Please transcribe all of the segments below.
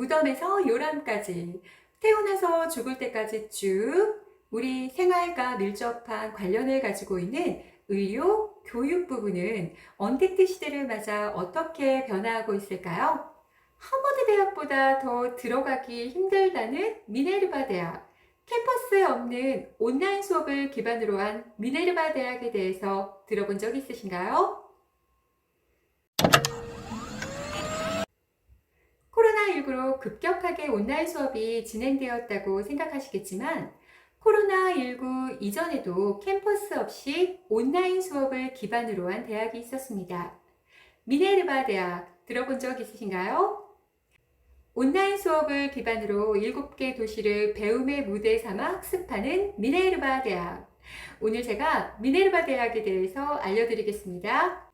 무덤에서 요람까지, 태어나서 죽을 때까지 쭉 우리 생활과 밀접한 관련을 가지고 있는 의료, 교육 부분은 언택트 시대를 맞아 어떻게 변화하고 있을까요? 하버드 대학보다 더 들어가기 힘들다는 미네르바 대학, 캠퍼스에 없는 온라인 수업을 기반으로 한 미네르바 대학에 대해서 들어본 적 있으신가요? 코로나19로 급격하게 온라인 수업이 진행되었다고 생각하시겠지만, 코로나19 이전에도 캠퍼스 없이 온라인 수업을 기반으로 한 대학이 있었습니다. 미네르바 대학 들어본 적 있으신가요? 온라인 수업을 기반으로 7개 도시를 배움의 무대 삼아 학습하는 미네르바 대학. 오늘 제가 미네르바 대학에 대해서 알려드리겠습니다.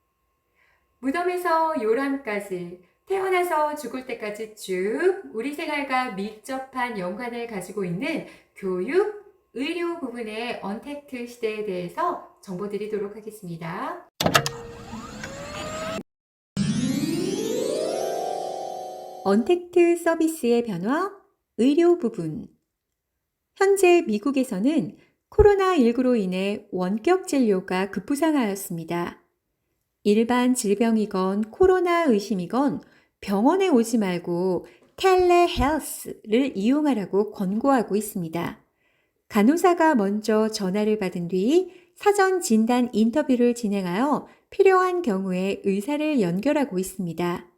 무덤에서 요람까지, 태어나서 죽을 때까지 쭉 우리 생활과 밀접한 연관을 가지고 있는 교육, 의료 부분의 언택트 시대에 대해서 정보드리도록 하겠습니다. 언택트 서비스의 변화, 의료 부분. 현재 미국에서는 코로나19로 인해 원격 진료가 급부상하였습니다. 일반 질병이건 코로나 의심이건 병원에 오지 말고 텔레헬스를 이용하라고 권고하고 있습니다. 간호사가 먼저 전화를 받은 뒤 사전 진단 인터뷰를 진행하여 필요한 경우에 의사를 연결하고 있습니다.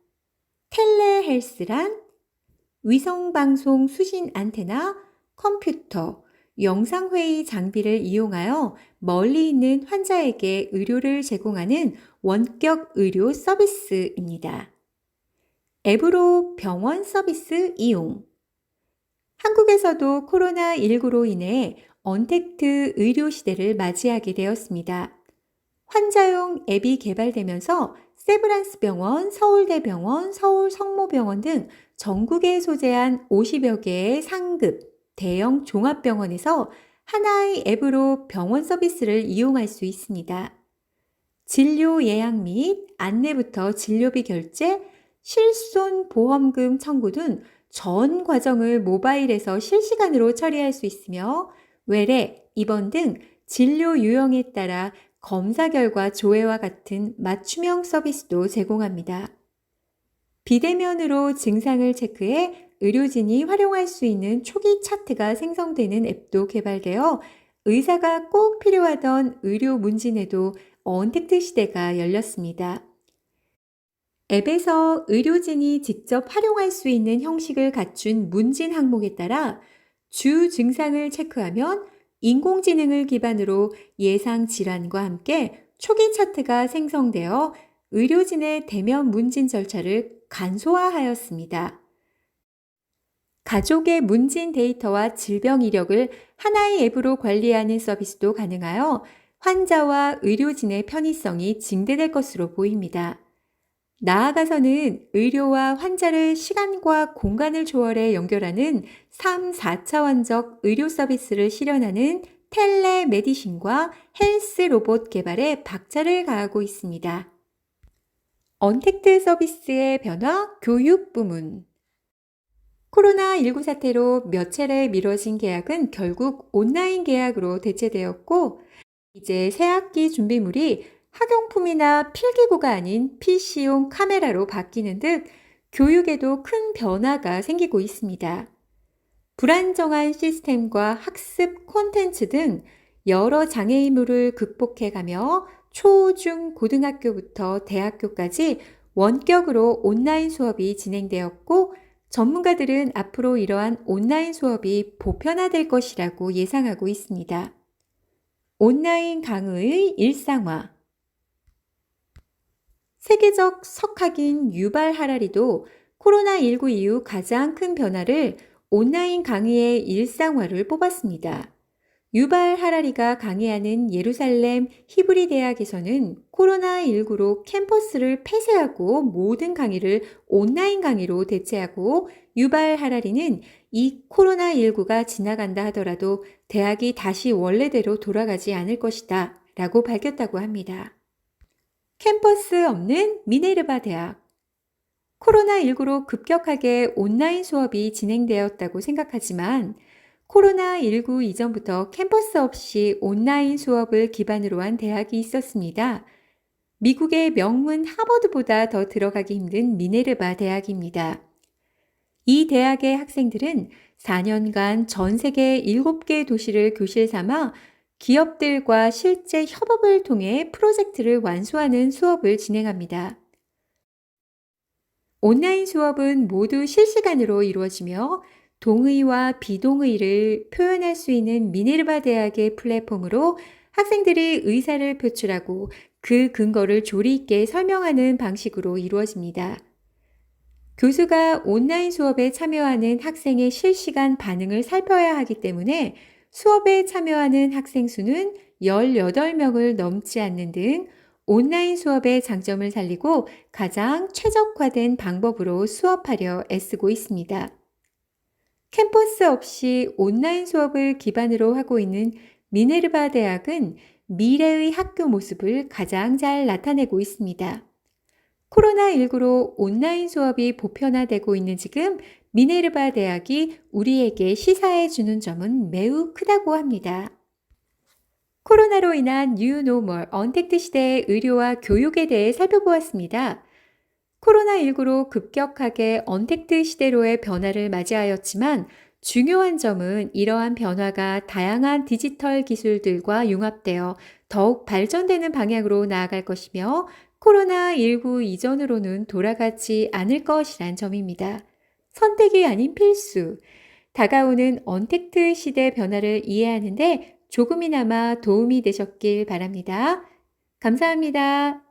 텔레헬스란 위성방송 수신 안테나, 컴퓨터, 영상회의 장비를 이용하여 멀리 있는 환자에게 의료를 제공하는 원격 의료 서비스입니다. 앱으로 병원 서비스 이용. 한국에서도 코로나19로 인해 언택트 의료 시대를 맞이하게 되었습니다. 환자용 앱이 개발되면서 세브란스 병원, 서울대병원, 서울성모병원 등 전국에 소재한 50여 개의 상급, 대형 종합병원에서 하나의 앱으로 병원 서비스를 이용할 수 있습니다. 진료 예약 및 안내부터 진료비 결제, 실손 보험금 청구 등 전 과정을 모바일에서 실시간으로 처리할 수 있으며 외래, 입원 등 진료 유형에 따라 검사 결과 조회와 같은 맞춤형 서비스도 제공합니다. 비대면으로 증상을 체크해 의료진이 활용할 수 있는 초기 차트가 생성되는 앱도 개발되어 의사가 꼭 필요하던 의료 문진에도 언택트 시대가 열렸습니다. 앱에서 의료진이 직접 활용할 수 있는 형식을 갖춘 문진 항목에 따라 주 증상을 체크하면 인공지능을 기반으로 예상 질환과 함께 초기 차트가 생성되어 의료진의 대면 문진 절차를 간소화하였습니다. 가족의 문진 데이터와 질병 이력을 하나의 앱으로 관리하는 서비스도 가능하여 환자와 의료진의 편의성이 증대될 것으로 보입니다. 나아가서는 의료와 환자를 시간과 공간을 초월해 연결하는 3, 4차원적 의료 서비스를 실현하는 텔레메디신과 헬스 로봇 개발에 박차를 가하고 있습니다. 언택트 서비스의 변화, 교육 부문. 코로나19 사태로 몇 차례 미뤄진 계약은 결국 온라인 계약으로 대체되었고, 이제 새학기 준비물이 학용품이나 필기구가 아닌 PC용 카메라로 바뀌는 듯 교육에도 큰 변화가 생기고 있습니다. 불안정한 시스템과 학습 콘텐츠 등 여러 장애물을 극복해가며 초, 중, 고등학교부터 대학교까지 원격으로 온라인 수업이 진행되었고 전문가들은 앞으로 이러한 온라인 수업이 보편화될 것이라고 예상하고 있습니다. 온라인 강의의 일상화. 세계적 석학인 유발 하라리도 코로나19 이후 가장 큰 변화를 온라인 강의의 일상화를 뽑았습니다. 유발 하라리가 강의하는 예루살렘 히브리 대학에서는 코로나19로 캠퍼스를 폐쇄하고 모든 강의를 온라인 강의로 대체하고 유발 하라리는 이 코로나19가 지나간다 하더라도 대학이 다시 원래대로 돌아가지 않을 것이다 라고 밝혔다고 합니다. 캠퍼스 없는 미네르바 대학. 코로나19로 급격하게 온라인 수업이 진행되었다고 생각하지만 코로나19 이전부터 캠퍼스 없이 온라인 수업을 기반으로 한 대학이 있었습니다. 미국의 명문 하버드보다 더 들어가기 힘든 미네르바 대학입니다. 이 대학의 학생들은 4년간 전 세계 7개 도시를 교실 삼아 기업들과 실제 협업을 통해 프로젝트를 완수하는 수업을 진행합니다. 온라인 수업은 모두 실시간으로 이루어지며 동의와 비동의를 표현할 수 있는 미네르바 대학의 플랫폼으로 학생들이 의사를 표출하고 그 근거를 조리 있게 설명하는 방식으로 이루어집니다. 교수가 온라인 수업에 참여하는 학생의 실시간 반응을 살펴야 하기 때문에 수업에 참여하는 학생 수는 18명을 넘지 않는 등 온라인 수업의 장점을 살리고 가장 최적화된 방법으로 수업하려 애쓰고 있습니다. 캠퍼스 없이 온라인 수업을 기반으로 하고 있는 미네르바 대학은 미래의 학교 모습을 가장 잘 나타내고 있습니다. 코로나19로 온라인 수업이 보편화되고 있는 지금 미네르바 대학이 우리에게 시사해 주는 점은 매우 크다고 합니다. 코로나로 인한 뉴노멀, 언택트 시대의 의료와 교육에 대해 살펴보았습니다. 코로나19로 급격하게 언택트 시대로의 변화를 맞이하였지만 중요한 점은 이러한 변화가 다양한 디지털 기술들과 융합되어 더욱 발전되는 방향으로 나아갈 것이며 코로나19 이전으로는 돌아가지 않을 것이란 점입니다. 선택이 아닌 필수. 다가오는 언택트 시대 변화를 이해하는데 조금이나마 도움이 되셨길 바랍니다. 감사합니다.